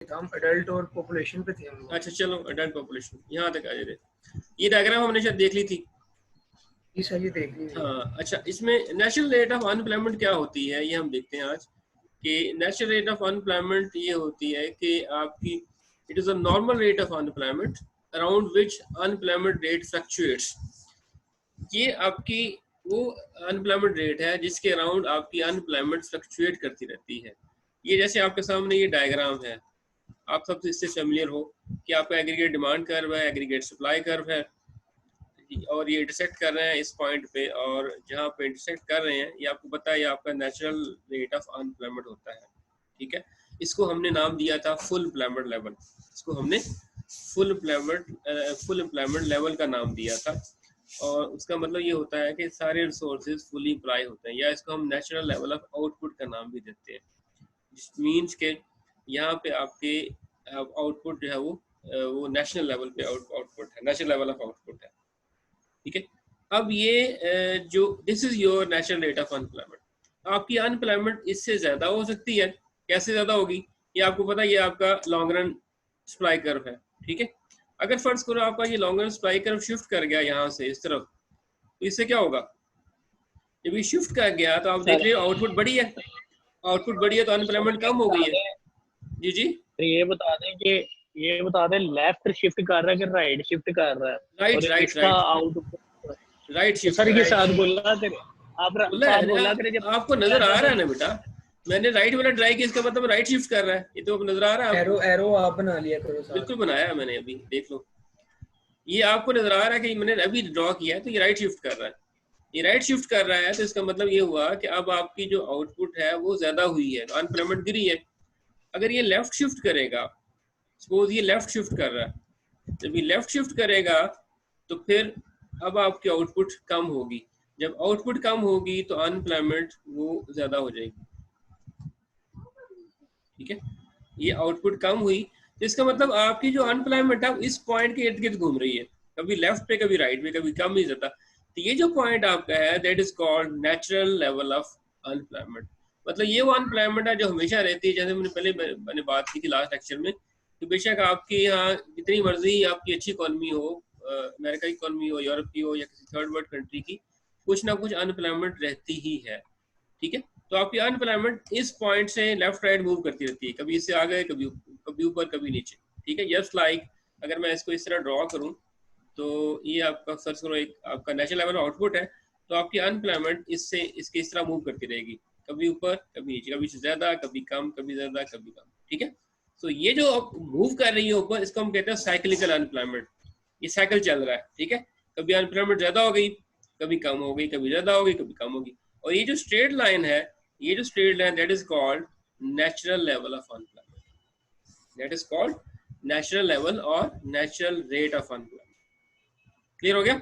हम एडल्ट और पॉपुलेशन पे थे हम लोग। अच्छा चलो एडल्ट पॉपुलेशन यहाँ तक आ जाए। ये डायग्राम हमने शायद देख ली थी। ये सही देख ली है। हाँ अच्छा, इसमें नेशनल रेट ऑफ अनएम्प्लॉयमेंट क्या होती है ये हम देखते हैं आज। कि नेशनल रेट ऑफ अनएम्प्लॉयमेंट ये होती है कि आपकी it is a normal rate of unemployment around which unemployment rate fluctuates. ये आपकी वो अनएम्प्लॉयमेंट रेट है जिसके अराउंड आपकी अनएम्प्लॉयमेंट फ्लक्चुएट करती रहती है। ये जैसे आपके सामने ये डायग्राम है, आप सब इससे फेमिलियर हो कि आपका एग्रीगेट डिमांड कर्व है, एग्रीगेट सप्लाई कर्व है, और ये इंटरसेक्ट कर रहे हैं इस पॉइंट पे, और जहाँ पे इंटरसेक्ट कर रहे हैं ये आपको पता है ये आपका नेचुरल रेट ऑफ अनएम्प्लॉयमेंट होता है। ठीक है, इसको हमने नाम दिया था फुल एम्प्लॉयमेंट लेवल। इसको हमने फुल एम्प्लॉयमेंट लेवल का नाम दिया था, और उसका मतलब ये होता है कि सारे रिसोर्सेज फुली अप्लाई होते हैं, या इसको हम नेचुरल लेवल ऑफ आउटपुट का नाम भी देते हैं। जिस मीन्स के यहाँ पे आपके आउटपुट जो है वो नेशनल लेवल पे आउटपुट है, नेशनल लेवल ऑफ आउटपुट है। ठीक है, अब ये जो this is your national rate of unemployment, आपकी अनएम्प्लॉयमेंट इससे ज्यादा हो सकती है। कैसे ज्यादा होगी ये आपको पता है, ये आपका लॉन्ग रन सप्लाई कर्व है। ठीक है, अगर फर्ज करो आपका ये long run supply curve shift कर गया यहाँ से इस तरफ, तो इससे क्या होगा, जब ये शिफ्ट कर गया तो आप देख रहे हो आउटपुट बढ़ी है, आउटपुट बढ़ी है तो अनएम्प्लॉयमेंट कम हो गई है। जी जी, तो ये बता दें लेफ्ट शिफ्ट कर रहा है कि राइट शिफ्ट कर रहा है, राइट और राइट इसका right output right shift sir कर के रहा साथ बोलना करे आप बोला साथ है बोलना ना, करे जब आपको नजर आ रहा है ना बेटा, मैंने राइट वाला ट्राई किया, इसका मतलब राइट शिफ्ट कर रहा है, ये तो अब नजर आ रहा है एरो आपको। एरो आप बना लिया करो साथ। बिल्कुल बनाया है मैंने, अभी देख लो, ये आपको नजर आ रहा है कि मैंने अभी ड्रॉ किया है, तो ये राइट शिफ्ट कर रहा है। ये राइट शिफ्ट कर रहा है तो इसका मतलब ये हुआ कि अब आपकी जो आउटपुट है वो ज्यादा हुई है, तो अनएम्प्लॉयमेंट गिरी है। अगर ये लेफ्ट शिफ्ट करेगा, सपोज ये लेफ्ट शिफ्ट कर रहा है, जब ये लेफ्ट शिफ्ट करेगा तो फिर अब आपकी आउटपुट कम होगी। जब आउटपुट कम होगी तो अनएम्प्लॉयमेंट वो ज्यादा हो जाएगी। ठीक है, ये आउटपुट कम हुई तो इसका मतलब आपकी जो अनएम्प्लॉयमेंट है इस पॉइंट के इर्द गिर्द घूम रही है, कभी लेफ्ट पे कभी राइट पे, कभी कम ही ज्यादा। तो ये जो पॉइंट आपका है that is called natural level of unemployment. मतलब ये वो अनएम्प्लॉयमेंट है जो हमेशा रहती है, जैसे मैंने बात की थी लास्ट लेक्चर में कि बेशक आपके यहाँ जितनी मर्जी आपकी अच्छी इकोनॉमी हो, अमेरिका की इकोनॉमी हो, यूरोप की हो, या किसी थर्ड वर्ल्ड कंट्री की, कुछ ना कुछ अनएम्प्लॉयमेंट रहती ही है। ठीक है, तो आपकी अनएम्प्लॉयमेंट इस पॉइंट से लेफ्ट राइट मूव करती रहती है, कभी इससे आगे कभी ऊपर कभी नीचे। ठीक है, जस्ट लाइक अगर मैं इसको इस तरह ड्रॉ करूं तो ये आपका सर्च करो एक आपका नेशनल लेवल आउटपुट है, तो आपकी अनएम्प्लॉयमेंट इससे इसके इस तरह मूव करती रहेगी, कभी ऊपर कभी नीचे, कभी ज्यादा कभी कम, कभी ज्यादा कभी कम। ठीक है, तो ये जो मूव कर रही है ऊपर इसको हम कहते हैं साइक्लिकल अनएम्प्लॉयमेंट। ये साइकिल चल रहा है। ठीक है, कभी अनएम्प्लॉयमेंट ज्यादा हो गई, कभी कम हो गई, कभी ज्यादा हो गई, कभी कम होगी। और ये जो स्ट्रेट लाइन है, ये जो straight line that is called natural level of unemployment, that is called natural level और natural rate of unemployment. Clear हो गया?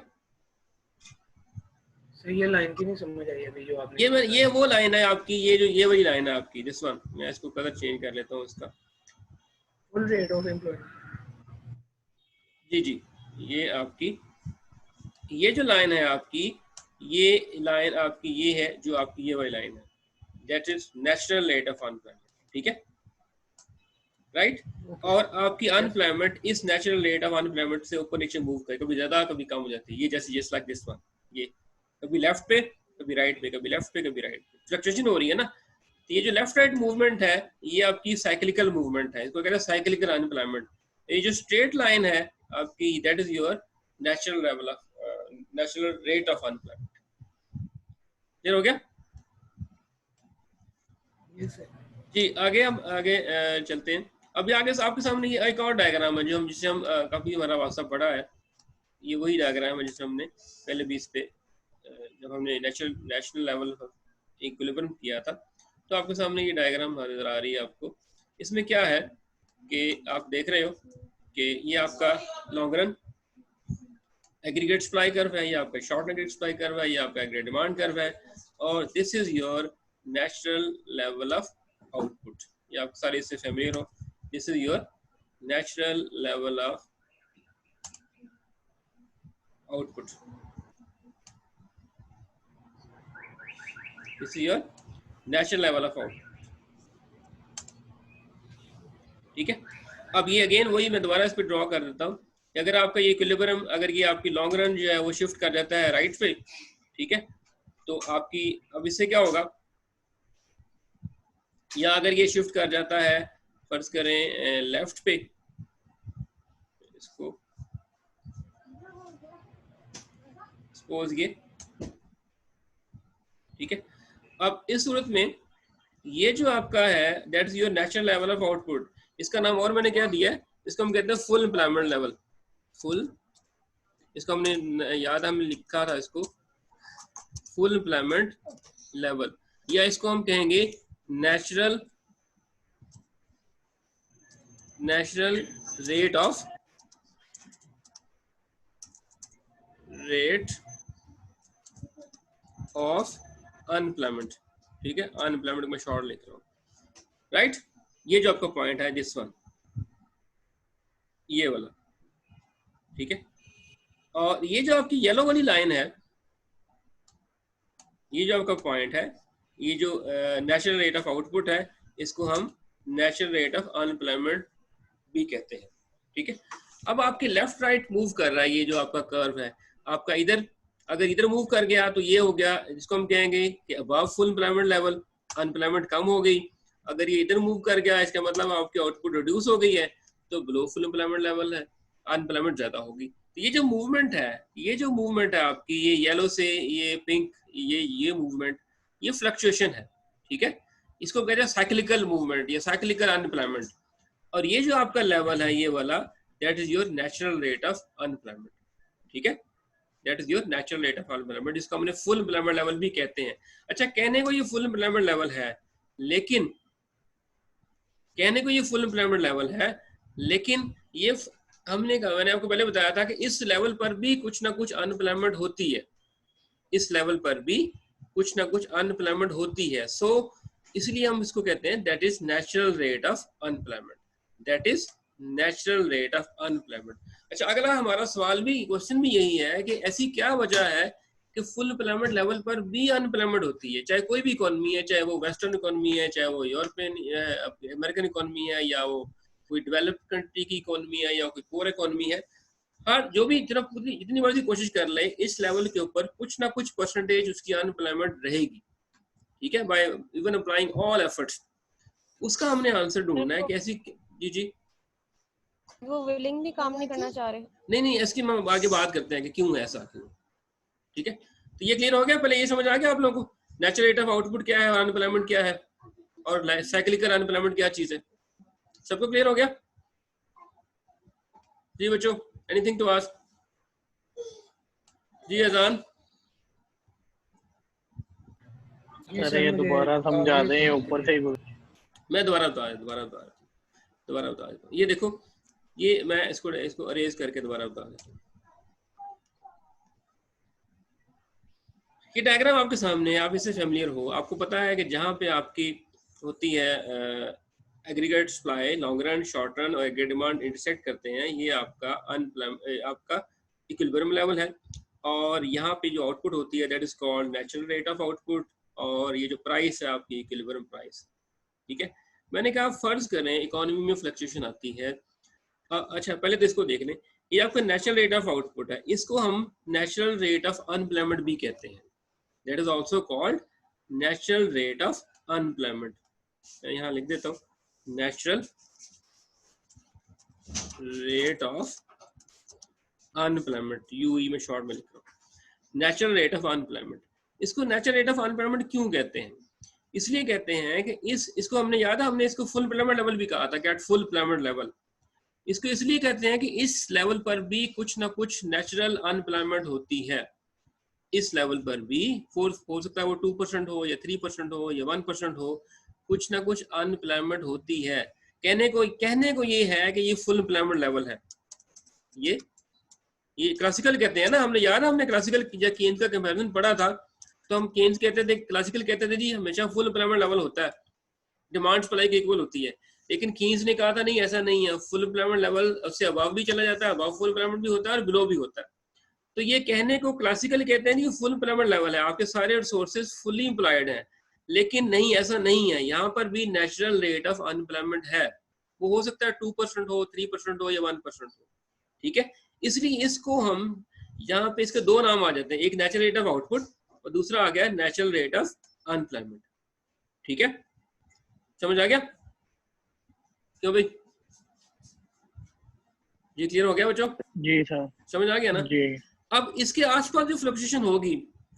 सर ये लाइन की नहीं समझ आई अभी जो आपने ये वो लाइन है आपकी, ये वाली लाइन है आपकी, दिस वन। मैं इसको कलर चेंज कर लेता हूँ इसका। Full rate of employment. जी जी, ये आपकी ये जो लाइन है आपकी, ये लाइन आपकी ये है जो आपकी ये वाली लाइन है, that is natural rate of unemployment. ठीक है, राइट। और आपकी अनएम्प्लॉयमेंट इस नेचुरल रेट ऑफ अनएम्प्लॉयमेंट से ऊपर नीचे मूव करे, कभी ज्यादा कभी कम हो जाती है। ये जैसे जस्ट लाइक दिस वन, ये कभी लेफ्ट पे कभी राइट पे, कभी लेफ्ट पे कभी राइट पे फ्लक्चुएशन हो रही है ना। तो ये जो लेफ्ट राइट मूवमेंट है ये आपकी साइक्लिकल मूवमेंट है, इसको कहते हैं साइक्लिकल अनएम्प्लॉयमेंट। ये जो स्ट्रेट लाइन है आपकी that is your natural level of natural rate of unemployment. Clear हो गया? जी, आगे हम आगे चलते हैं। अभी आगे आपके सामने ये एक और डायग्राम है जो हम जिसे हम काफी हमारा व्हाट्सएप पढ़ा है। ये वही डायग्राम है जिसे हमने पहले भी इस पे जब हमने नेशनल लेवल इक्विलिब्रियम किया था, तो आपके सामने ये डायग्राम नजर आ रही है आपको। इसमें क्या है कि आप देख रहे हो कि ये आपका long run aggregate supply curve है, ये आपका शॉर्ट एग्रीगेट सप्लाई कर्व है, ये आपका एग्रीगेट डिमांड कर्व है, और this is your natural level of output. ये आप सारे इससे फेमिलियर हो। This is your natural level of output, this is your natural level of output. ठीक है। अब ये अगेन वही मैं दोबारा इस पर ड्रॉ कर देता हूँ कि अगर आपका ये इक्विलिब्रियम, अगर ये आपकी लॉन्ग रन जो है वो शिफ्ट कर जाता है राइट पे, ठीक है, तो आपकी अब इससे क्या होगा, या अगर ये शिफ्ट कर जाता है फर्ज करें लेफ्ट पे, इसको सपोज ये, ठीक है। अब इस सूरत में ये जो आपका है that is your natural level of output, इसका नाम और मैंने क्या दिया है, इसको हम कहते हैं फुल एम्प्लॉयमेंट लेवल। फुल, इसको हमने याद हमने लिखा था इसको फुल एम्प्लॉयमेंट लेवल, या इसको हम कहेंगे नेचुरल रेट ऑफ अनएम्प्लॉयमेंट, ठीक है, अनएम्प्लॉयमेंट में शॉर्ट लिख रहा हूँ, राइट। ये जो आपका पॉइंट है दिस वन, ये वाला, ठीक है। और ये जो आपकी येलो वाली लाइन है, ये जो आपका पॉइंट है, ये जो नेचुरल रेट ऑफ आउटपुट है, इसको हम नेचुरल रेट ऑफ अनएम्प्लॉयमेंट भी कहते हैं, ठीक है। अब आपके लेफ्ट राइट मूव कर रहा है, ये जो आपका कर्व है आपका इधर, अगर इधर मूव कर गया तो ये हो गया, जिसको हम कहेंगे कि above full employment level, unemployment कम हो गई। अगर ये इधर मूव कर गया इसका मतलब आपकी आउटपुट रिड्यूस हो गई है, तो बिलो फुल एम्प्लॉयमेंट लेवल है, अनएम्प्लॉयमेंट ज्यादा होगी। तो ये जो मूवमेंट है आपकी, ये येलो से ये पिंक, ये मूवमेंट, ये फ्लक्चुएशन है, ठीक है। इसको कहते हैं साइक्लिकल मूवमेंट या साइक्लिकल अनएम्प्लॉयमेंट। और ये जो आपका लेवल है ये वाला, that is your natural rate of unemployment, ठीक है, that is your natural rate of unemployment, जिसको हमने फुल एम्प्लॉयमेंट लेवल भी कहते हैं। अच्छा, कहने को ये फुल एम्प्लॉयमेंट लेवल है, लेकिन ये हमने कहा, मैंने आपको पहले बताया था कि इस लेवल पर भी कुछ ना कुछ अनएम्प्लॉयमेंट होती है, इस लेवल पर भी कुछ ना कुछ अनएम्प्लॉयमेंट होती है। सो इसलिए हम इसको कहते हैं that is natural rate of unemployment, that is natural rate of unemployment. अच्छा, अगला हमारा सवाल भी, क्वेश्चन भी यही है कि ऐसी क्या वजह है कि फुल एम्प्लॉयमेंट लेवल पर भी अनएम्प्लॉयमेंट होती है, चाहे कोई भी इकोनॉमी है, चाहे वो वेस्टर्न इकोनॉमी है, चाहे वो यूरोपियन अमेरिकन इकोनॉमी है, या वो कोई डेवलप्ड कंट्री की इकोनॉमी है, या कोई पुअर इकोनॉमी है। हर जो भी जितनी मर्जी कोशिश कर ले, इस लेवल के ऊपर कुछ ना कुछ परसेंटेज उसकी अनएम्प्लॉयमेंट रहेगी, ठीक है, by even applying all efforts. उसका हमने आंसर ढूंढना है कि ऐसी, जी वो विलिंगली काम नहीं करना चाह रहे। नहीं, इसकी हम आगे बात करते हैं कि क्यों ऐसा, क्यों, ठीक है। तो ये क्लियर हो गया, पहले ये समझ आ गया आप लोगों को नेचुरल रेट ऑफ आउटपुट क्या है और अनएम्प्लॉयमेंट क्या है और साइक्लिकल अनएम्प्लॉयमेंट क्या चीज है, सबको क्लियर हो गया जी बच्चों? Anything to ask? जी अजान, अरे ये दोबारा समझा दें, ऊपर से ही मैं दोबारा बता देता हूँ। ये देखो, ये मैं इसको अरेज करके दोबारा बता देता हूँ। ये डायग्राम आपके सामने है, आप इससे फेमिलियर हो। आपको पता है कि जहाँ पे आपकी होती है aggregate supply, long run, short run और एग्रीगेट डिमांड इंटरसेक्ट करते हैं, ये आपका इक्विलिब्रियम लेवल है। और यहाँ पे जो आउटपुट होती है that is called natural rate of output, और ये जो प्राइस है आपकी इक्विलिब्रियम प्राइस, ठीक है। मैंने कहा फर्ज करें इकोनॉमी में फ्लक्चुएशन आती है। अच्छा, पहले तो इसको देख लें, ये आपका नेचुरल रेट ऑफ आउटपुट है, इसको हम नेचुरल रेट ऑफ अनएम्प्लॉयमेंट भी कहते हैं, that is also called natural rate of unemployment. मैं यहाँ लिख देता हूँ natural rate of unemployment, UE में शॉर्ट में लिख रहा हूँ, नेचुरल रेट ऑफ अनएम्प्लॉयमेंट। इसको नेचुरल रेट ऑफ अनएम्प्लॉयमेंट क्यों कहते हैं? इसलिए कहते हैं कि इसको हमने याद है, हमने इसको फुल एम्प्लॉयमेंट लेवल भी कहा था, क्या फुल एम्प्लॉयमेंट लेवल। इसको इसलिए कहते हैं कि इस लेवल पर भी कुछ ना कुछ नेचुरल अनएम्प्लॉयमेंट होती है। इस लेवल पर भी हो सकता है वो 2% हो या 3% हो या 1% हो, कुछ ना कुछ अनएम्प्लॉयमेंट होती है। कहने को ये है कि ये फुल एम्प्लॉयमेंट लेवल है। ये क्लासिकल कहते हैं ना, हमने याद है, हमने क्लासिकल या केन्स का कंपैरिजन पढ़ा था, तो हम केन्स कहते थे, क्लासिकल कहते थे जी हमेशा फुल एम्प्लॉयमेंट लेवल होता है, डिमांड सप्लाई के इक्वल होती है। लेकिन कीन्स ने कहा था नहीं, ऐसा नहीं है, फुल एम्प्लॉयमेंट लेवल उससे अबव भी चला जाता है, अबव फुल एम्प्लॉयमेंट भी होता है और बिलो भी होता है। तो ये कहने को क्लासिकल कहते हैं कि फुल एम्प्लॉयमेंट लेवल है, आपके सारे रिसोर्सेज फुली एम्प्लॉयड हैं। लेकिन नहीं, ऐसा नहीं है, यहाँ पर भी नेचुरल रेट ऑफ अनएम्प्लॉयमेंट है। वो हो सकता है 2% हो, 3% हो या 1% हो, ठीक है। इसलिए इसको हम यहाँ पे इसके दो नाम आ जाते हैं, एक नेचुरल रेट ऑफ आउटपुट और दूसरा आ गया नेचुरल रेट ऑफ अनएम्प्लॉयमेंट, ठीक है। समझ आ गया क्यों भाई? ये क्लियर हो गया बच्चों? जी सर। समझ आ गया ना? जी। अब इसके आसपास जो फ्लक्चुएशन होगी,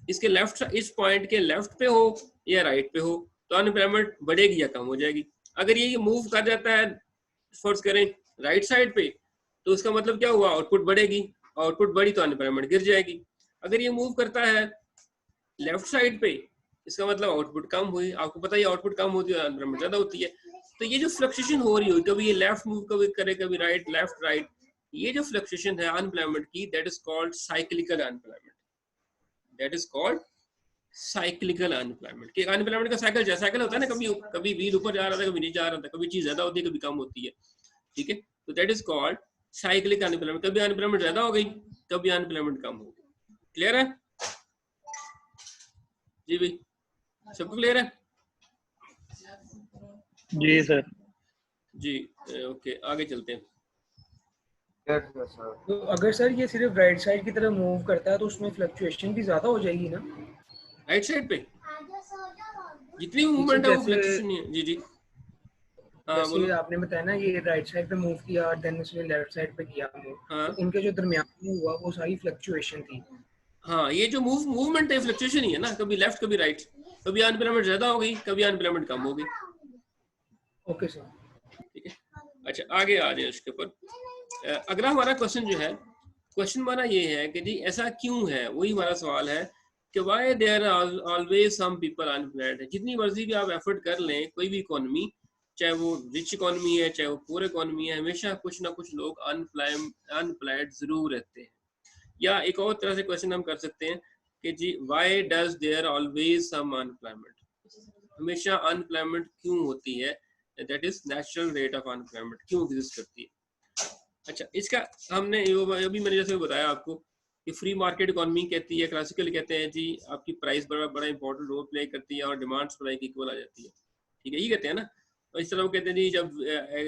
इसके लेफ्ट, इस पॉइंट के लेफ्ट पे हो या राइट पे हो, तो अनएम्प्लॉयमेंट बढ़ेगी या कम हो जाएगी। अगर ये मूव कर जाता है फर्ज करें राइट साइड पे, तो उसका मतलब क्या हुआ, आउटपुट बढ़ेगी, आउटपुट बढ़ी तो अनएम्प्लॉयमेंट गिर जाएगी। अगर ये मूव करता है लेफ्ट साइड पे, इसका मतलब आउटपुट कम हुई। आपको पता है आउटपुट कम होती है, अनएम्प्लॉयमेंट ज्यादा होती है। तो ये जो फ्लक्चुएशन हो रही हो, कभी ये लेफ्ट मूव कभी करे, कभी राइट, लेफ्ट राइट, ये जो फ्लक्चुएशन है अनएम्प्लॉयमेंट की, that is called cyclical unemployment. That is called cyclical unemployment. कि अनएम्प्लॉयमेंट का साइकिल जैसा साइकिल होता है ना, कभी व्हील ऊपर जा रहा था, कभी नीचे जा रहा था, कभी चीज ज्यादा होती है, कभी कम होती है, ठीक है। तो that is called cyclic unemployment. कभी अनएम्प्लॉयमेंट ज्यादा हो गई, कभी अनएम्प्लॉयमेंट कम हो गई। क्लियर है जी भाई? सबको क्लियर है? जी सर। जी ओके, आगे चलते हैं। तो अगर सर ये सिर्फ राइट साइड की तरफ मूव करता है तो उसमें फ्लक्चुएशन भी ज्यादा हो जाएगी ना? राइट साइड पे जितनी मूवमेंट है वो फ्लक्चुएशन नहीं है। जी जी हाँ बोलो। जैसे आपने बताया ना ये राइट साइड पे मूव किया और देन उसने लेफ्ट साइड पे किया मूव, हाँ तो इनके जो दरमियान में हुआ वो सारी फ्लक्चुएशन थी। हाँ, ये जो मूवमेंट है फ्लक्चुएशन ही है ना, कभी लेफ्ट कभी राइट, कभी अनएम्प्लॉयमेंट ज्यादा हो गई, कभी अनएम्प्लॉयमेंट कम हो गई। ओके सर, ठीक है। अच्छा आगे आ जाए इसके ऊपर। अगला हमारा क्वेश्चन जो है, क्वेश्चन हमारा ये है कि जी ऐसा क्यों है, वही हमारा सवाल है कि why there are always some people unemployed. जितनी मर्जी भी आप एफर्ट कर लें, कोई भी इकोनॉमी, चाहे वो रिच इकोनॉमी है चाहे वो पुअर इकोनॉमी है, हमेशा कुछ ना कुछ लोग अनएम्प्लॉयड जरूर रहते हैं। या एक और तरह से क्वेश्चन हम कर सकते हैं कि जी why does there always some unemployment, हमेशा अनएम्प्लॉयमेंट क्यों होती है, that is natural rate of unemployment क्यों एग्जिस्ट करती है। अच्छा इसका हमने अभी मैंने जैसे बताया आपको कि फ्री मार्केट इकोनॉमी कहती है, क्लासिकल कहते हैं जी आपकी प्राइस बड़ा इंपॉर्टेंट रोल प्ले करती है और डिमांड सप्लाई की इक्वल आ जाती है, ठीक है, ये कहते हैं ना। और इस तरह वो कहते हैं जी जब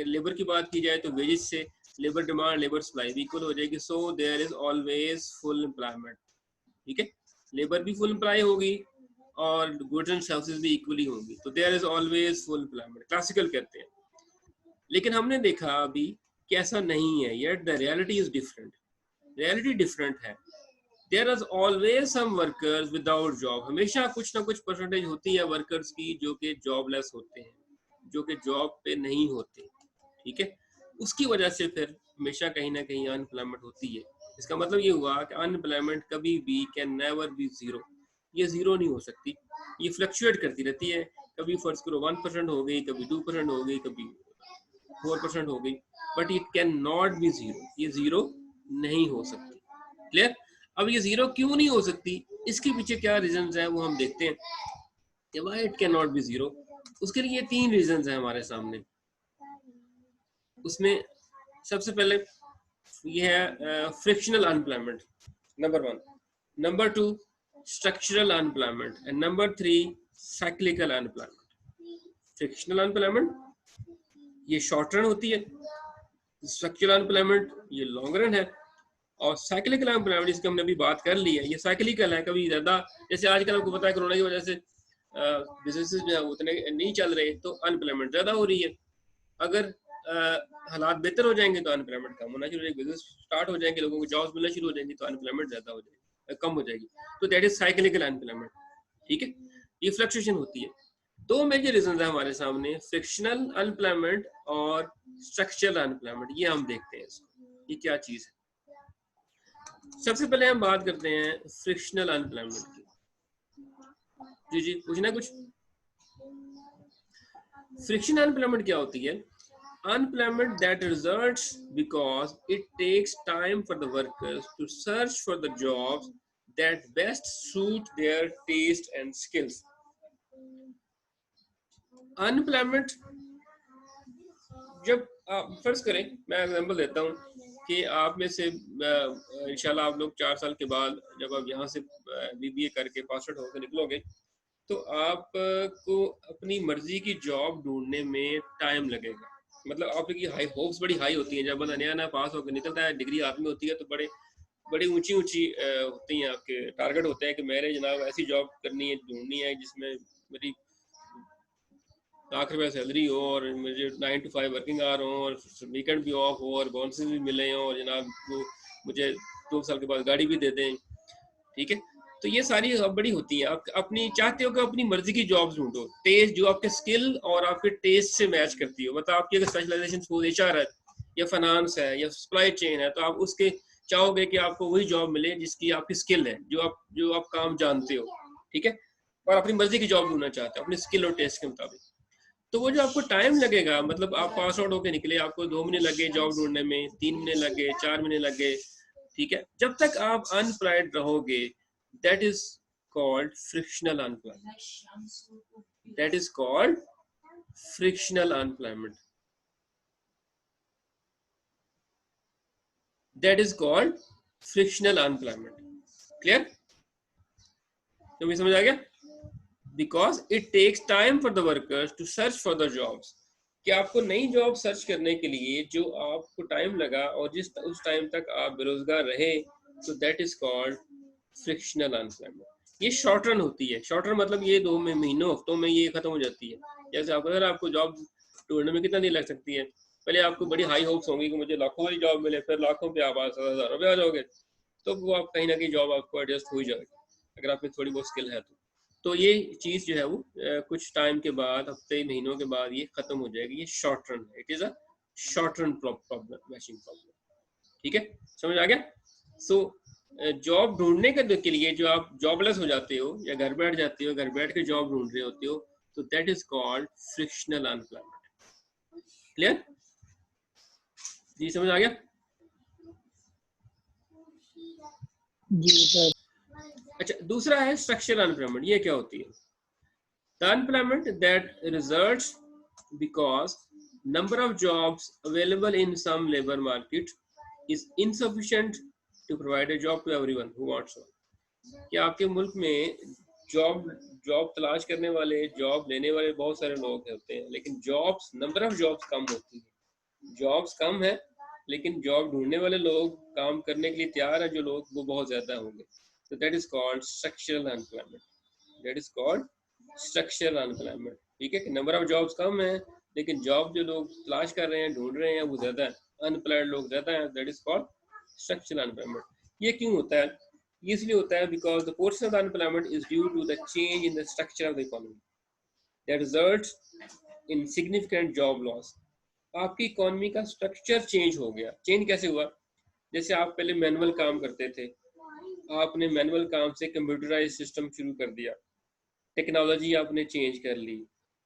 लेबर की बात की जाए तो वेजेस से लेबर डिमांड लेबर सप्लाई भी इक्वल हो जाएगी, so there is always full employment, ठीक है। लेबर भी फुल एम्प्लॉय होगी और गुड्स एंड सर्विसेज भी इक्वली होंगी, तो there is always full employment, classical कहते हैं। लेकिन हमने देखा अभी कि ऐसा नहीं है, yet the reality is different. Reality different है। There is always some workers without job, हमेशा कुछ ना कुछ परसेंटेज होती है वर्कर्स की जो कि जॉबलेस होते हैं, जो कि जॉब पे नहीं होते, ठीक है। उसकी वजह से फिर हमेशा कहीं ना कहीं अनएम्प्लॉयमेंट होती है। इसका मतलब ये हुआ कि अनएम्प्लॉयमेंट कभी भी कैन नेवर बी जीरो, ये जीरो नहीं हो सकती, ये फ्लक्चुएट करती रहती है। कभी फर्ज करो 1% हो गई, कभी 2% हो गई, कभी 4% हो गई, but it can not be zero, ये जीरो नहीं हो सकती। क्लियर? अब ये जीरो क्यों नहीं हो सकती, इसके पीछे क्या रीजंस हैं वो हम देखते हैं कि why it can not be zero. उसके लिए 3 रीजंस हैं हमारे सामने। उसमें सबसे पहले ये है frictional unemployment, number 1, number 2 structural unemployment and number 3 cyclical unemployment. Frictional unemployment ये शॉर्ट रन होती है, स्ट्रक्चरल अनएम्प्लॉयमेंट ये लॉन्ग रन है, और साइक्लिकल अनएम्प्लॉयमेंट जिसकी हमने अभी बात कर ली है ये साइक्लिकल है। कभी ज्यादा, जैसे आजकल आपको पता है कोरोना की वजह से बिजनेसेस जो है उतने नहीं चल रहे तो अनएम्प्लॉयमेंट ज्यादा हो रही है। अगर हालात बेहतर हो जाएंगे तो अनएम्प्लॉयमेंट कम होना शुरू हो जाएगी, बिजनेस स्टार्ट हो जाएंगे, लोगों को जॉब्स मिलना शुरू हो जाएंगी तो अनएम्प्लॉयमेंट ज्यादा हो जाएगी, कम हो जाएगी। तो दैट इज साइक्लिकल अनएम्प्लॉयमेंट, ठीक है। ये फ्लक्चुएशन होती है। 2 मेजर रीजन है हमारे सामने, फ्रिक्शनल अनएम्प्लॉयमेंट और स्ट्रक्चरल अनएम्प्लॉयमेंट। ये हम देखते हैं इसको, ये क्या चीज है। सबसे पहले हम बात करते हैं फ्रिक्शनल अनएम्प्लॉयमेंट की। जी जी पूछना कुछ? फ्रिक्शनल अनएम्प्लॉयमेंट क्या होती है? Unemployment that results because it takes time for the workers to search for the jobs that best suit their taste and skills. Unemployment जब आप फर्ज करें, मैं एग्जांपल देता हूँ कि आप में से इंशाल्लाह आप लोग 4 साल के बाद जब आप यहाँ से बीबीए करके पास आउट होकर निकलोगे तो आपको अपनी मर्जी की जॉब ढूंढने में टाइम लगेगा, मतलब आपकी हाई होप्स बड़ी हाई होती हैं। जब बंदा नया नया पास होकर निकलता है, डिग्री हाथ में होती है, तो बड़ी ऊंची ऊंची होती हैं आपके टारगेट होते हैं कि मैंने जनाब ऐसी जॉब करनी है, ढूंढनी है जिसमें मेरी लाख रुपये सैलरी हो और मुझे 9 to 5 वर्किंग आवर हो और वीकेंड भी ऑफ हो और बोनसेस भी मिले हों और जनाब वो मुझे 2 साल के बाद गाड़ी भी दे दें। ठीक है, तो ये सारी बड़ी होती है। आप अपनी चाहते हो कि अपनी मर्जी की जॉब ढूंढो, टेस्ट जो आपके स्किल और आपके टेस्ट से मैच करती हो। मतलब आपकी अगर स्पेशलाइजेशन सपोज एचआर है या फाइनेंस है या सप्लाई चेन है, तो आप उसके चाहोगे कि आपको वही जॉब मिले जिसकी आपकी स्किल है, जो आप काम जानते हो। ठीक है, और अपनी मर्जी की जॉब ढूंढना चाहते हो अपने स्किल और टेस्ट के मुताबिक। तो वो जो आपको टाइम लगेगा, मतलब आप पास आउट होके निकले, आपको 2 महीने लगे जॉब ढूंढने में, 3 महीने लगे, 4 महीने लगे, ठीक है, जब तक आप अनएम्प्लॉयड रहोगे, that is called frictional unemployment. That is called frictional unemployment. That is called frictional unemployment. Clear? तुम्हें समझ आ गया? Because it takes time for the workers to search for the jobs। कि आपको नई जॉब सर्च करने के लिए जो आपको टाइम लगा और उस टाइम तक आप बेरोजगार रहे, तो that is called frictional unemployment. ये शॉर्ट रन होती है। शॉर्ट रन मतलब ये 2 महीनों हफ्तों में ये खत्म हो जाती है। जैसे अगर आपको जॉब ढूंढने में कितना दिन लग सकती है, पहले आपको बड़ी हाई होप्स होंगी कि मुझे लाखों वाली जॉब मिले, फिर लाखों पे आप 1000 रुपये आ जाओगे, तो वो आप कहीं ना कहीं जॉब आपको एडजस्ट हो ही जाएगी अगर आप में थोड़ी बहुत स्किल है तो ये चीज जो है वो कुछ टाइम के बाद, हफ्ते महीनों के बाद ये खत्म हो जाएगी। ये शॉर्ट रन है, it is a short run problem, matching problem. ठीक है, समझ आ गया? सो जॉब ढूंढने के लिए जो आप जॉबलेस हो जाते हो या घर बैठ जाते हो, घर बैठ के जॉब ढूंढ रहे होते हो, तो that is called frictional unemployment. Clear? जी समझ आ गया? जी सर। अच्छा, दूसरा है स्ट्रक्चरल अनएम्प्लॉयमेंट। ये क्या होती है? The unemployment that results because number of jobs available in some labor market is insufficient to provide a job to everyone who wants one। कि आपके मुल्क में जॉब तलाश करने वाले, जॉब लेने वाले बहुत सारे लोग होते हैं, लेकिन नंबर ऑफ जॉब्स कम होती है। जॉब्स कम है लेकिन जॉब ढूंढने वाले लोग, काम करने के लिए तैयार है जो लोग, वो बहुत ज्यादा होंगे। तो that is called structural unemployment. That is called structural unemployment. ठीक है, कि नंबर ऑफ जॉब्स कम है लेकिन जॉब जो लोग तलाश कर रहे हैं, ढूंढ रहे हैं, वो ज्यादा है, अनएम्प्लॉयड लोग ज्यादा है। That is called structural unemployment. ये क्यों होता है? ये इसलिए होता है because the portion of the unemployment is due to the change in the structure of the economy that results in significant job loss. आपकी इकोनॉमी का स्ट्रक्चर चेंज हो गया। चेंज कैसे हुआ? जैसे आप पहले मैनुअल काम करते थे, आपने मैनुअल काम से कंप्यूटराइज सिस्टम शुरू कर दिया, टेक्नोलॉजी आपने चेंज कर ली।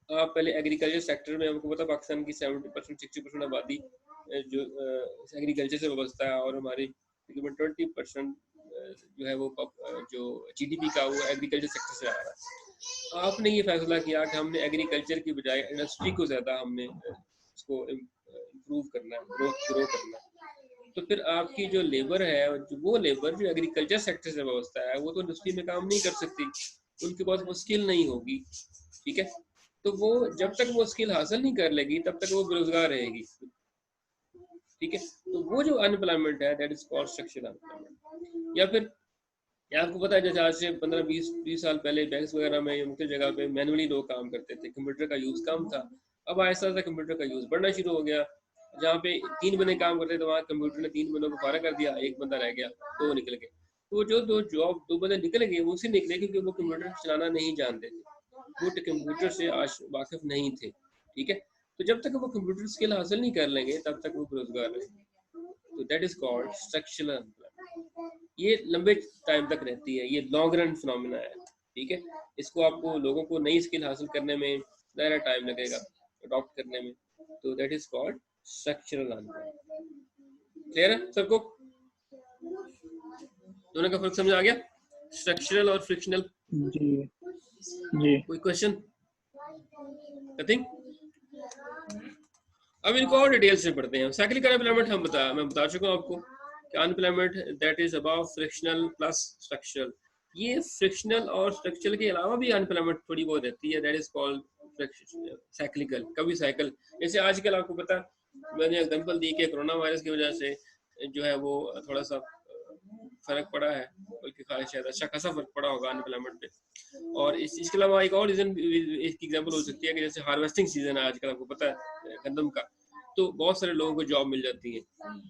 आप पहले एग्रीकल्चर सेक्टर में, हमको पता पाकिस्तान की 70% 60% आबादी जो एग्रीकल्चर से वाबस्ता है और हमारी तकरीबन 20% जो है वो जो जीडीपी का वो एग्रीकल्चर सेक्टर से आ रहा है। आपने ये फैसला किया कि हमने एग्रीकल्चर की बजाय इंडस्ट्री को ज़्यादा हमने उसको इम्प्रूव करना है, ग्रो करना है। तो फिर आपकी जो लेबर है, वो लेबर जो एग्रीकल्चर सेक्टर से वाबस्ता है, वो तो इंडस्ट्री में काम नहीं कर सकती, उनके पास वो स्किल नहीं होगी। ठीक है, तो वो जब तक वो स्किल हासिल नहीं कर लेगी तब तक वो बेरोजगार रहेगी। ठीक है, तो वो जो अनएम्प्लॉयमेंट है that is called structural unemployment. या फिर आपको पता है जैसे आज से 15-20 साल पहले बैंक्स वगैरह में मुख्य जगह पे मैनुअली लोग काम करते थे, कंप्यूटर का यूज कम था। अब आहिस्ता आहिस्ता कंप्यूटर का यूज बढ़ना शुरू हो गया। जहाँ पे 3 बंदे काम करते थे, वहाँ कंप्यूटर ने 3 बंदों को फारा कर दिया, 1 बंदा रह गया, 2 निकल गए। तो जो 2 बंदे निकल गए, वो उसी निकले क्योंकि वो कंप्यूटर चलाना नहीं जानते थे, वो कंप्यूटर से वाकिफ नहीं थे। ठीक है, तो जब तक वो कंप्यूटर स्किल हासिल नहीं कर लेंगे तब तक वो बेरोजगार रहेंगे। तो that is called structural unemployment. ये लंबे टाइम तक रहती है, ये लॉन्ग रन फिनोमेना है। ठीक है, इसको आपको लोगों को नई स्किल हासिल करने में ज़्यादा टाइम लगेगा, अडॉप्ट करने में। तो that is called structural unemployment. Clear है सबको? दोनों का फर्क समझ आ गया, स्ट्रक्चरल और फ्रिक्शनल? जी जी। कोई क्वेश्चन? नथिंग? अब इनको और डिटेल से पढ़ते हैं। साइक्लिकल अनएम्प्लॉयमेंट मैं बता चुका हूँ आपको कि unemployment that is above frictional plus structural. ये फ्रिक्शनल और स्ट्रक्चरल के अलावा भी अनएम्प्लॉयमेंट थोड़ी बहुत रहती है, दैट इज कॉल्ड साइक्लिकल, कभी साइकिल। जैसे आजकल आपको पता, मैंने एग्जांपल दी कि कोरोना वायरस की वजह से जो है वो थोड़ा सा फर्क पड़ा है, बल्कि शायद अच्छा खासा फर्क पड़ा होगा अनएम्प्लॉयमेंट पे। और इसके अलावा एक और रीजन, इसकी एग्जांपल हो सकती है कि जैसे हार्वेस्टिंग सीजन है आजकल, आपको पता है गंदम का, तो बहुत सारे लोगों को जॉब मिल जाती है,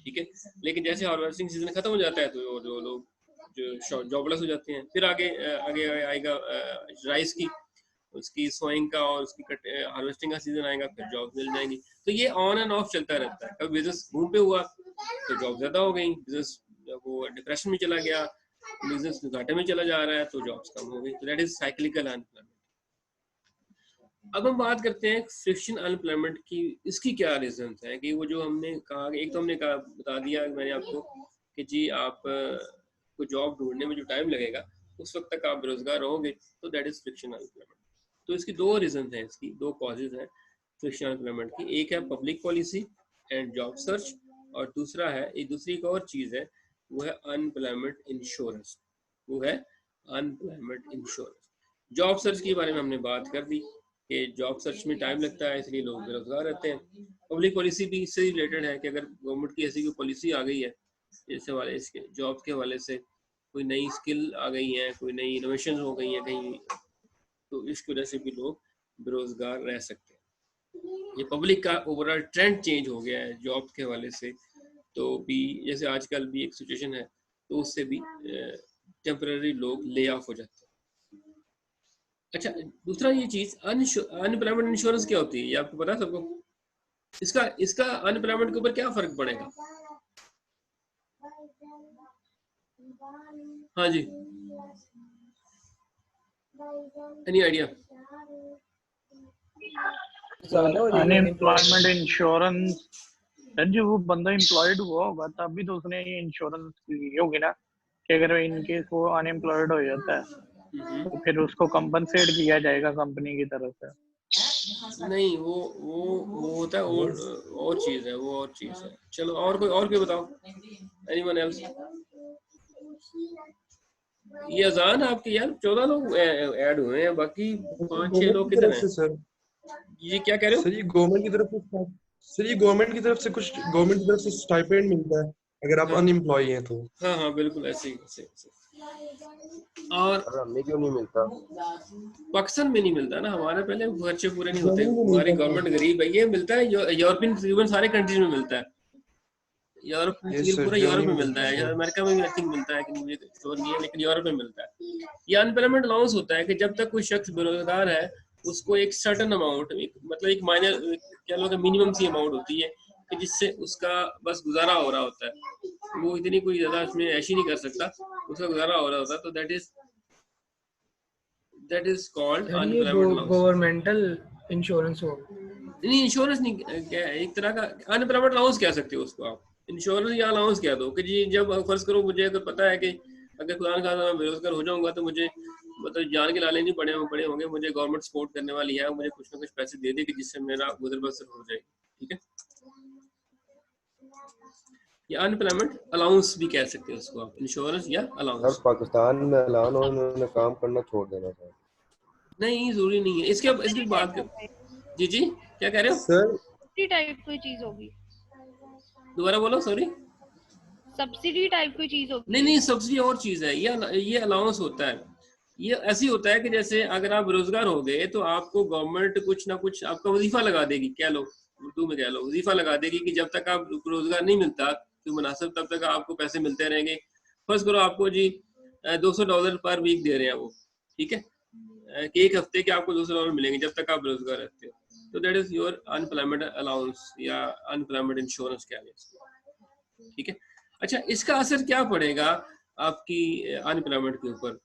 ठीक है। लेकिन जैसे हार्वेस्टिंग सीजन खत्म हो जाता है तो जो लोग जो जॉबलेस हो जाते हैं, फिर आगे आगे आएगा राइस की, उसकी सोइंग का और उसकी हार्वेस्टिंग का सीजन आएगा, फिर जॉब मिल जाएंगी। तो ये ऑन एंड ऑफ चलता रहता है। कभी बिजनेस बूम पे हुआ तो जॉब ज्यादा हो गई, बिजनेस वो डिप्रेशन में चला गया, बिजनेस घाटे में चला जा रहा है तो जॉब्स कम हो गई। तो दैट इज साइक्लिकल अनएम्प्लॉयमेंट। अब हम बात करते हैं फ्रिक्शन अनएम्प्लॉयमेंट की। इसकी क्या रीजन है कि वो जो हमने कहा, एक तो हमने कहा बता दिया मैंने आपको कि जी आप को जॉब ढूंढने में जो टाइम लगेगा उस वक्त तक आप बेरोजगार रहोगे, तो दैट इज फ्रिक्शन अनएम्प्लॉयमेंट। तो इसकी दो रीजन हैं, इसकी दो कॉजेज हैं फ्रिक्शन अनएम्प्लॉयमेंट की। एक है public policy and job search, और दूसरा है, एक दूसरी एक और चीज है, वो है अनएम्प्लॉयमेंट इंश्योरेंस। वो है अनएम्प्लॉयमेंट इंश्योरेंस। जॉब सर्च के बारे में हमने बात कर दी कि जॉब सर्च में टाइम लगता है, इसलिए लोग बेरोजगार रहते हैं। पब्लिक पॉलिसी भी इससे रिलेटेड है कि अगर गवर्नमेंट की ऐसी कोई पॉलिसी आ गई है जैसे वाले इसके जॉब के हवाले से, कोई नई स्किल आ गई है, कोई नई इनोवेशन हो गई है कहीं, तो इसकी वजह से भी लोग बेरोजगार रह सकते हैं। ये पब्लिक का ओवरऑल ट्रेंड चेंज हो गया है जॉब के हवाले से। तो भी जैसे आजकल भी एक सिचुएशन है, तो उससे भी टेम्पररी लोग ले ऑफ हो जाते हैं। अच्छा, दूसरा ये चीज अनएम्प्लॉयमेंट इंश्योरेंस क्या होती है, ये आपको पता है सबको? इसका अनएम्प्लॉयमेंट के ऊपर क्या फर्क पड़ेगा? हाँ जी, एनी आइडिया? ज्यादा हो जाएगी अनएम्प्लॉयमेंट इंश्योरेंस, जब वो बंदा एम्प्लॉयड हुआ होगा तब भी तो उसने ये इंश्योरेंस ली होगी ना, कि अगर इन केस वो अनएम्प्लॉयड हो जाता है तो फिर उसको कंपनसेट किया जाएगा कंपनी की तरफ से। नहीं, वो होता है और चीज है, वो और चीज है। चलो और कोई बताओ, एनीवन एल्स? ये अजान आपके यार 14 लोग ऐड हुए हैं, बाकी 5-6 लोग किधर हैं? सर ये क्या कह रहे हो? सर, ये गवर्नमेंट की तरफ से, सर ये गवर्नमेंट की तरफ से कुछ, गवर्नमेंट की तरफ से स्टाइपेंड मिलता है अगर आप अनएम्प्लॉय हैं तो। हाँ बिल्कुल ऐसे ही। और हमें क्यों नहीं मिलता? पाकिस्तान में नहीं मिलता ना, हमारे पहले खर्चे पूरे नहीं होते, हमारी गवर्नमेंट गरीब है। ये मिलता है यूरोपियन तकरीबन सारे कंट्रीज में मिलता है। यूरोप पूरा यूरोप में मिलता है, अमेरिका में भी आई थिंक मिलता है कि मुझे श्योर नहीं है, लेकिन यूरोप में मिलता है। ये अनएम्प्लॉयमेंट अलाउंस होता है कि जब तक कोई शख्स बेरोजगार है उसको एक सर्टेन अमाउंट, मतलब एक माइनर क्या लोग मिनिमम सी अमाउंट होती है कि जिससे उसका बस गुजारा हो रहा होता है, वो इतनी कोई ज्यादा उसमें ऐशी नहीं कर सकता, उसका गुजारा हो रहा होता है। तो that is called unemployment allowance. Governmental insurance हो, नहीं इंश्योरेंस नहीं, एक तरह का अनएम्प्लॉयमेंट अलाउंस कह सकते हो उसको आप, इंश्योरेंस या अलाउंस कह दो कि जी जब फर्ज करो मुझे अगर पता है कि अगर खुदा का मैं बेरोजगार हो जाऊंगा तो मुझे मतलब जान के लाले नहीं पड़े होंगे, मुझे गवर्नमेंट सपोर्ट करने वाली है, मुझे कुछ ना कुछ पैसे दे देगी जिससे मेरा गुजर बसर हो जाए, ठीक है। या अनएम्प्लॉयमेंट अलाउंस भी कह सकते हैं उसको आप, इंश्योरेंस या अलाउंस। पाकिस्तान में ऐलान हो उन्होंने काम करना छोड़ देना चाहिए। नहीं जरूरी नहीं है, इसकी बात कर। जी क्या कह रहे हो सर? टाइप कोई चीज होगी, दोबारा बोलो, सॉरी। सब्सिडी टाइप कोई चीज होगी? नहीं सब्सिडी और चीज है, ये अलाउंस होता है। ये ऐसी होता है कि जैसे अगर आप बेरोजगार हो गए तो आपको गवर्नमेंट कुछ ना कुछ आपका वजीफा लगा देगी, कह लो उर्दू में कह लो, वजीफा लगा देगी कि जब तक आप रोजगार नहीं मिलता तो मुनासिब तब तक आपको पैसे मिलते रहेंगे। फर्ज करो आपको जी $200 पर वीक दे रहे हैं वो, ठीक है, कि एक हफ्ते के आपको $200 मिलेंगे जब तक आप बेरोजगार रहते हो। तो that is your unemployment allowance या अनएम्प्लॉयमेंट इंश्योरेंस कह लें, ठीक है। अच्छा, इसका असर क्या पड़ेगा आपकी अनएम्प्लॉयमेंट के ऊपर?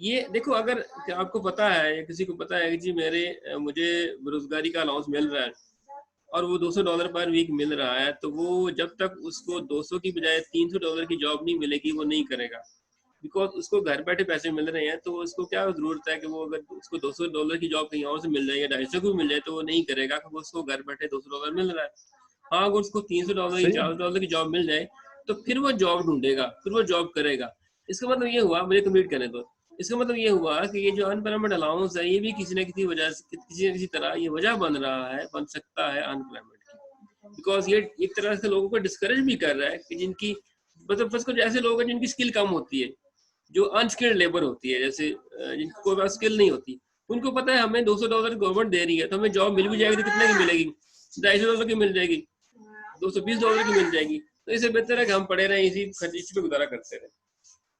ये देखो, अगर आपको पता है या किसी को पता है कि जी मुझे बेरोजगारी का अलाउंस मिल रहा है और वो $200 पर वीक मिल रहा है, तो वो जब तक उसको 200 की बजाय $300 की जॉब नहीं मिलेगी वो नहीं करेगा, बिकॉज उसको घर बैठे पैसे मिल रहे हैं। तो उसको क्या जरूरत है कि वो अगर उसको $200 की जॉब कहीं और से मिल जाए या 250 की मिल जाए तो वो नहीं करेगा, क्योंकि उसको घर बैठे $200 मिल रहा है। हाँ, अगर उसको $300 या $400 की जॉब मिल जाए तो फिर वो जॉब ढूंढेगा, फिर वो जॉब करेगा। इसका मतलब ये हुआ, मुझे कंप्लीट करने दो, इसका मतलब ये हुआ कि ये जो अनएम्प्लॉयमेंट अलाउंस है ये भी किसी न किसी वजह से, किसी न किसी तरह ये वजह बन सकता है अनएम्प्लॉयमेंट की, बिकॉज ये एक तरह से लोगों को डिस्करेज भी कर रहा है कि जिनकी मतलब फर्स्ट कुछ ऐसे लोग हैं जिनकी स्किल कम होती है, जो अनस्किल्ड लेबर होती है, जैसे जिनकी कोई पास स्किल नहीं होती, उनको पता है हमें $200 गवर्नमेंट दे रही है तो हमें जॉब मिल भी जाएगी तो कितने की मिलेगी, $250 की मिल जाएगी, $220 की मिल जाएगी, तो इससे बेहतर है कि हम पड़े रहे इसी पे गुजारा करते रहे।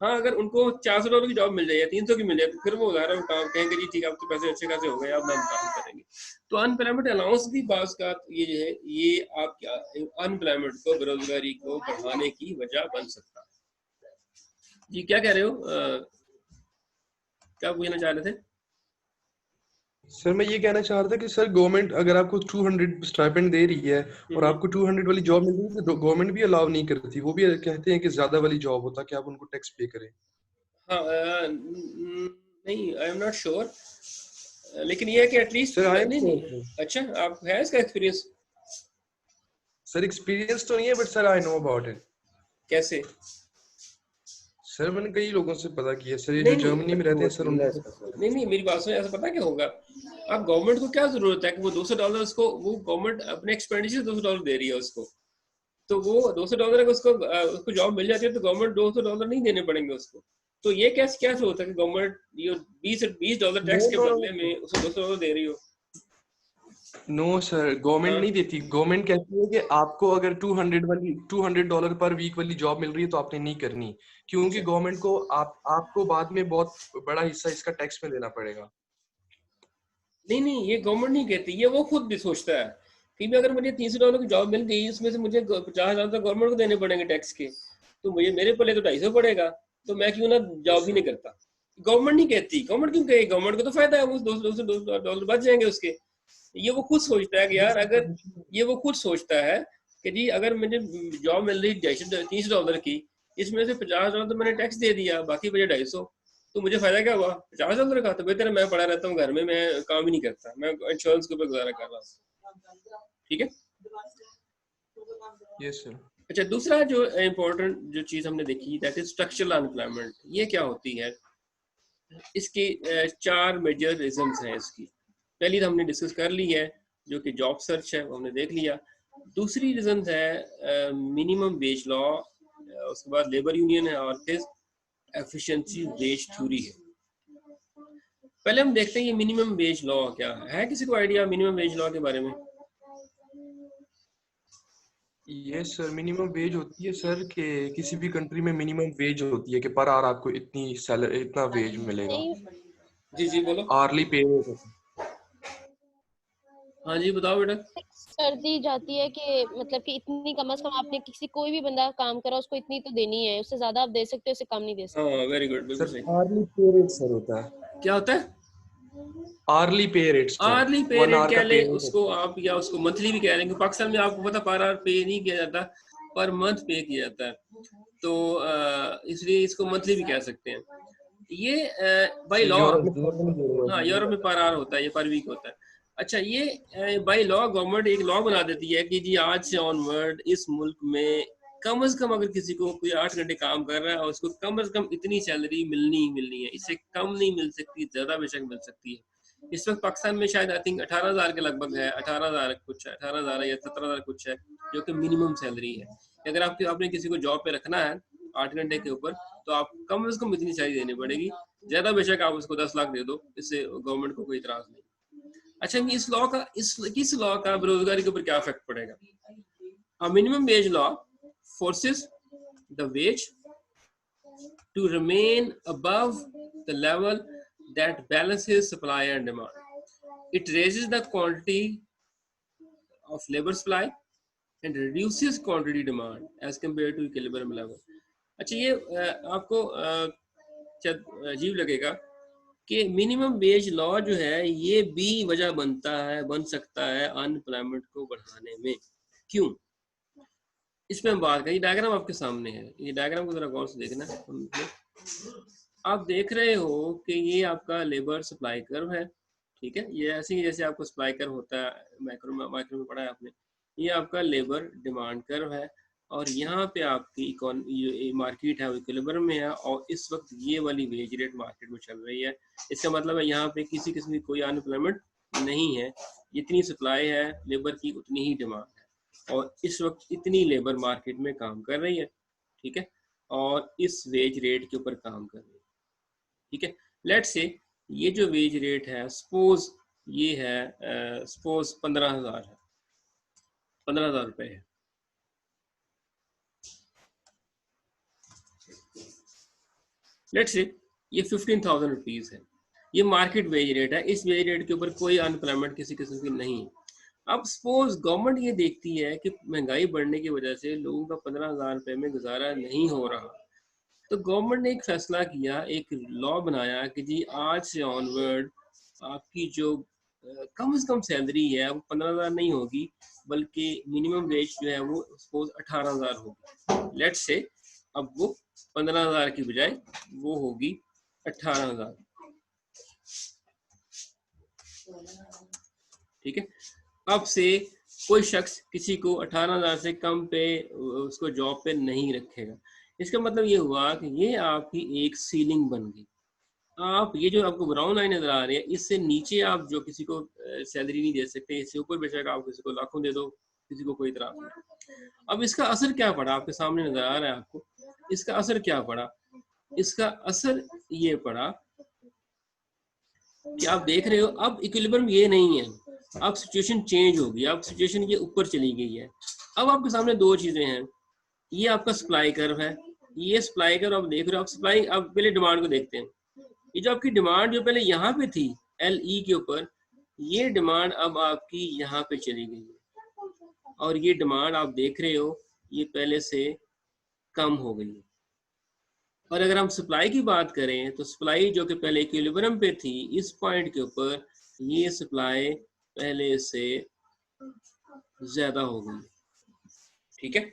हाँ, अगर उनको $400 की जॉब मिल जाए या 300 की मिल जाए तो फिर वो उधार काम कहेंगे जी ठीक है, अब तो पैसे अच्छे खासे हो गए, अब हम काम करेंगे। तो अनएम्प्लॉयमेंट अलाउंस भी बात का ये जो है ये आपके अनएम्प्लॉयमेंट को, बेरोजगारी को बढ़ाने की वजह बन सकता है। जी क्या कह रहे हो, क्या पूछना चाह रहे थे? सर मैं ये कहना चाह रहा था कि सर गवर्नमेंट अगर आपको 200 स्टाइपेंड दे रही है और आपको 200 वाली जॉब मिल रही है तो गवर्नमेंट भी अलाउ नहीं करती, वो भी कहते हैं कि ज्यादा वाली जॉब होता कि आप उनको टैक्स पे करें। हाँ, नहीं आई एम नॉट श्योर, लेकिन ये है कि एटलीस्ट सर आई नहीं नहीं अच्छा, आप है इसका एक्सपीरियंस? सर एक्सपीरियंस तो नहीं है but sir I know about it. कैसे? सर मैंने कई लोगों से पता किया सर, ये नहीं, जो जर्मनी में रहते हैं सर उनको। नहीं मेरी बात सुनो, ऐसा पता क्या होगा, आप गवर्नमेंट को क्या जरूरत है कि वो $200 उसको, वो गवर्नमेंट अपने एक्सपेंडिचर $200 दे रही है उसको, तो वो $200 अगर उसको जॉब मिल जाती है तो गवर्नमेंट $200 नहीं देने पड़ेंगे उसको। तो ये क्या होता है कि गवर्नमेंट ये $20 टैक्स के बदले में उसको $200 दे रही हो? नो सर, गवर्नमेंट नहीं देती। गवर्नमेंट कहती है कि आपको अगर $200 पर वीक वाली जॉब मिल रही है तो आपने नहीं करनी, क्योंकि गवर्नमेंट को आपको बाद में बहुत बड़ा हिस्सा इसका टैक्स में देना पड़ेगा। नहीं ये गवर्नमेंट नहीं कहती, ये वो खुद भी सोचता है कि भी अगर मुझे $300 की जॉब मिल गई, उसमें से मुझे 50,000 तो गवर्नमेंट को देने पड़ेंगे टैक्स के, तो मुझे मेरे पल्ले तो 250 पड़ेगा, तो मैं क्यों ना जॉब ही नहीं करता। गवर्नमेंट नहीं कहती, गवर्नमेंट क्यों कहे, गवर्नमेंट को तो फायदा है, वो $200 बच जाएंगे उसके। ये वो खुद सोचता है कि यार अगर ये वो खुद सोचता है कि जी अगर मुझे जॉब मिल रही $300 की, इसमें से $50,000 तो मैंने टैक्स दे दिया, बाकी बचे 250, तो मुझे फायदा क्या हुआ $50,000 का। तो बेहतर है मैं पड़ा रहता हूँ घर में, मैं काम ही नहीं करता, मैं इंश्योरेंस के ऊपर गुजारा कर रहा हूँ। ठीक है, यस सर। अच्छा, दूसरा जो इम्पोर्टेंट जो चीज हमने देखी दैट इज स्ट्रक्चरल अनएम्प्लॉयमेंट। ये क्या होती है, इसके 4 मेजर रीजंस हैं इसकी। पहली तो हमने डिस्कस कर ली है जो कि जॉब सर्च है, वो हमने देख लिया। दूसरी रीजन है मिनिमम वेज लॉ, उसके बाद लेबर यूनियन है, और फिर एफिशिएंसी वेज थ्योरी है। पहले हम देखते हैं ये मिनिमम वेज लॉ क्या है। किसी को आइडिया मिनिमम वेज लॉ के बारे में? यस सर, मिनिमम वेज होती है सर कि किसी भी कंट्री में मिनिमम वेज होती है कि पर आवर आपको इतनी सैलरी, इतना वेज मिलेगा। जी बोलो। आर्ली पे। हाँ जी बताओ बेटा। कर दी जाती है कि मतलब कि इतनी कम से कम आपने किसी कोई भी बंदा काम करा उसको इतनी तो देनी है, उससे ज्यादा आप दे सकते हो, उससे कम नहीं दे सकते। हाँ वेरी गुड, बिल्कुल सही। आर्ली पे रेट सर होता है। क्या होता है? आर्ली पे रेट सर। आर्ली पे रेट कह ले उसको आप, या उसको मंथली भी कह रहे हैं। पाकिस्तान में आपको पता पर आवर पे नहीं किया जाता, पर मंथ पे किया जाता है, तो इसलिए इसको मंथली भी कह सकते हैं। ये बाय लॉ, हाँ यूरोप में पर आवर होता है, ये पर वीक होता है। अच्छा, ये बाय लॉ गवर्नमेंट एक लॉ बना देती है कि जी आज से ऑनवर्ड इस मुल्क में कम से कम अगर किसी को कोई 8 घंटे काम कर रहा है और उसको कम से कम इतनी सैलरी मिलनी है, इससे कम नहीं मिल सकती, ज्यादा बेशक मिल सकती है। इस वक्त पाकिस्तान में शायद आई थिंक 18,000 के लगभग है, 18,000 कुछ है, 18,000 या 17,000 कुछ है, जो कि मिनिमम सैलरी है। अगर आपने किसी को जॉब पे रखना है 8 घंटे के ऊपर, तो आप कम से कम इतनी सैलरी देनी पड़ेगी, ज्यादा बेशक आप उसको 10 लाख दे दो, इससे गवर्नमेंट को कोई इतराज नहीं। अच्छा, इस लॉ का बेरोजगारी के ऊपर क्या इफेक्ट पड़ेगा? A minimum wage law forces the wage to remain above the level that balances supply and demand. It raises the quantity of labor supply and reduces quantity demand as compared to equilibrium level. अच्छा, ये आपको अजीब लगेगा कि minimum wage law जो है ये भी वजह बन सकता है अनएम्प्लॉयमेंट को बढ़ाने में। क्यों? इसमें हम बात करें, ये डायग्राम आपके सामने है, ये डायग्राम को जरा गौर से देखना। आप देख रहे हो कि ये आपका लेबर सप्लाई कर्व है, ठीक है। ये ऐसे ही जैसे आपको सप्लाई कर्व होता है, माइक्रो में पढ़ा है आपने। ये आपका लेबर डिमांड कर्व है, और यहाँ पे आपकी मार्केट है वो इक्विलिब्रियम में है, और इस वक्त ये वाली वेज रेट मार्केट में चल रही है। इसका मतलब है यहाँ पे किसी किस्म की कोई अनएम्प्लॉयमेंट नहीं है, जितनी सप्लाई है लेबर की उतनी ही डिमांड है, और इस वक्त इतनी लेबर मार्केट में काम कर रही है, ठीक है, और इस वेज रेट के ऊपर काम कर रही है, ठीक है। लेट्स से ये जो वेज रेट है सपोज ये है सपोज 15,000 है, 15,000 रुपए है। लेट्स से ये 15,000 रुपीज है, ये मार्केट वेज रेट है, इस वेज रेट के ऊपर कोई अनएम्प्लॉयमेंट किसी किस्म की नहीं है। अब सपोज गवर्नमेंट ये देखती है कि महंगाई बढ़ने की वजह से लोगों का 15,000 रुपए में गुजारा नहीं हो रहा, तो गवर्नमेंट ने एक फैसला किया, एक लॉ बनाया कि जी आज से ऑनवर्ड आपकी जो कम से कम सैलरी है वो 15,000 नहीं होगी, बल्कि मिनिमम वेज जो है वो सपोज 18,000 होगी। लेट्स से अब वो 15,000 की बजाय वो होगी 18,000, ठीक है। अब से कोई शख्स किसी को 18,000 से कम पे उसको जॉब पे नहीं रखेगा। इसका मतलब ये हुआ कि ये आपकी एक सीलिंग बन गई। आप ये जो आपको ब्राउन लाइन नजर आ रही है, इससे नीचे आप जो किसी को सैलरी नहीं दे सकते, इससे ऊपर बेशक आप किसी को लाखों दे दो, किसी को कोई इतराज नहीं। अब इसका असर क्या पड़ा, आपके सामने नजर आ रहा है आपको, इसका असर क्या पड़ा। इसका असर ये पड़ा कि आप देख रहे हो अब इक्विलिब्रियम ये नहीं है, अब सिचुएशन चेंज हो गई, अब सिचुएशन ये ऊपर चली गई है। अब आपके सामने दो चीजें हैं, ये आपका सप्लाई कर्व है, ये सप्लाई कर्व आप देख रहे हो। आप सप्लाई, अब पहले डिमांड को देखते हैं। ये जो आपकी डिमांड जो पहले यहाँ पे थी LE के ऊपर, ये डिमांड अब आपकी यहाँ पे चली गई है, और ये डिमांड आप देख रहे हो ये पहले से कम हो गई है। और अगर हम सप्लाई की बात करें तो सप्लाई जो कि पहले इक्विलिब्रियम पे थी, इस पॉइंट के ऊपर ये सप्लाई पहले से ज्यादा हो गई, ठीक है।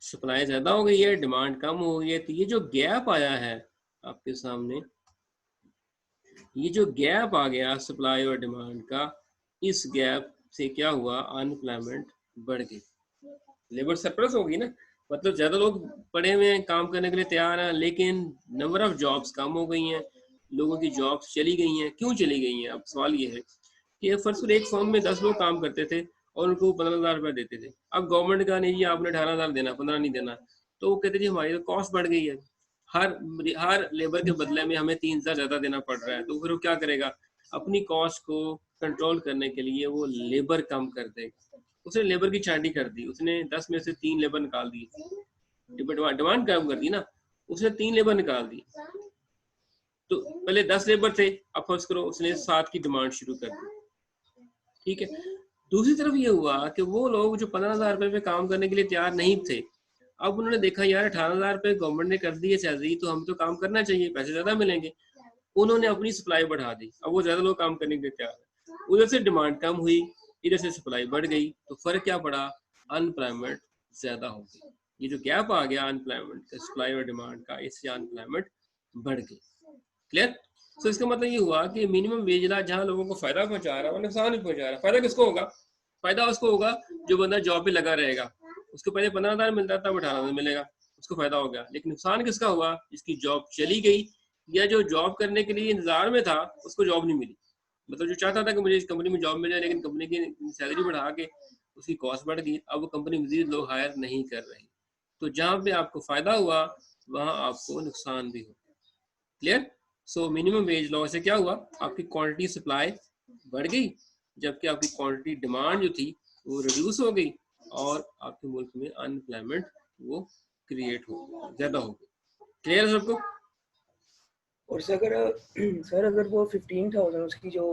सप्लाई ज्यादा हो गई है, डिमांड कम हो गई है, तो ये जो गैप आया है आपके सामने, ये जो गैप आ गया सप्लाई और डिमांड का, इस गैप से क्या हुआ, अनएम्प्लॉयमेंट बढ़ गई, लेबर सरप्लस हो गई ना। मतलब ज्यादा लोग पढ़े हुए हैं, काम करने के लिए तैयार हैं, लेकिन नंबर ऑफ जॉब्स कम हो गई हैं, लोगों की जॉब्स चली गई हैं। क्यों चली गई हैं? अब सवाल ये है कि फर्स्ट एक फर्म में 10 लोग काम करते थे और उनको 15,000 रुपये देते थे। अब गवर्नमेंट का नहीं जी आपने 18,000 देना, 15 नहीं देना, तो वो कहते जी हमारी तो कॉस्ट बढ़ गई है, हर लेबर के बदले में हमें 3,000 ज्यादा देना पड़ रहा है। तो फिर वो क्या करेगा, अपनी कॉस्ट को कंट्रोल करने के लिए वो लेबर कम कर देगा। उसने लेबर की छांटी कर दी, उसने 10 में से 3 लेबर निकाल दी, डिमांड कम कर दी ना, उसने 3 लेबर निकाल दी। तो पहले 10 लेबर थे, अब फर्ज करो उसने 7 की डिमांड शुरू कर दी, ठीक है। दूसरी तरफ ये हुआ कि वो लोग जो 15,000 रुपए पे काम करने के लिए तैयार नहीं थे, अब उन्होंने देखा यार 18,000 रुपए गवर्नमेंट ने कर दी है सैलरी, तो हमें तो काम करना चाहिए, पैसे ज्यादा मिलेंगे। उन्होंने अपनी सप्लाई बढ़ा दी, अब वो ज्यादा लोग काम करने के लिए तैयार है। उधर से डिमांड कम हुई, इधर से सप्लाई बढ़ गई, तो फर्क क्या पड़ा, अनएम्प्लॉयमेंट ज्यादा हो गई। ये जो गैप आ गया अनएम्प्लॉयमेंट का, सप्लाई और डिमांड का, इससे अनएम्प्लॉयमेंट बढ़ गई। क्लियर? तो इसका मतलब ये हुआ कि मिनिमम वेज लॉ जहाँ लोगों को फायदा पहुंचा रहा है वो नुकसान भी पहुंचा रहा है। फायदा किसको होगा? फायदा उसको होगा जो बंदा जॉब पे लगा रहेगा, उसको पहले 15,000 मिलता था, 18,000 मिलेगा, उसको फायदा हो गया। लेकिन नुकसान किसका हुआ? इसकी जॉब चली गई, या जो जॉब करने के लिए इंतजार में था उसको जॉब नहीं मिली। मतलब जो चाहता था कि मुझे इस कंपनी में जॉब मिले, लेकिन कंपनी की सैलरी बढ़ा के उसकी कॉस्ट बढ़ गई, अब वो कंपनी मजीद लोग हायर नहीं कर रही। तो जहाँ पे आपको फायदा हुआ वहाँ आपको नुकसान भी हो। Clear? So minimum wage law से क्या हुआ, आपकी क्वांटिटी सप्लाई बढ़ गई, जबकि आपकी क्वांटिटी डिमांड जो थी वो रिड्यूस हो गई, और आपके मुल्क में अनएम्प्लॉयमेंट वो क्रिएट हो गई, ज्यादा हो गई। क्लियर है सबको? और सर अगर वो 15,000 उसकी जो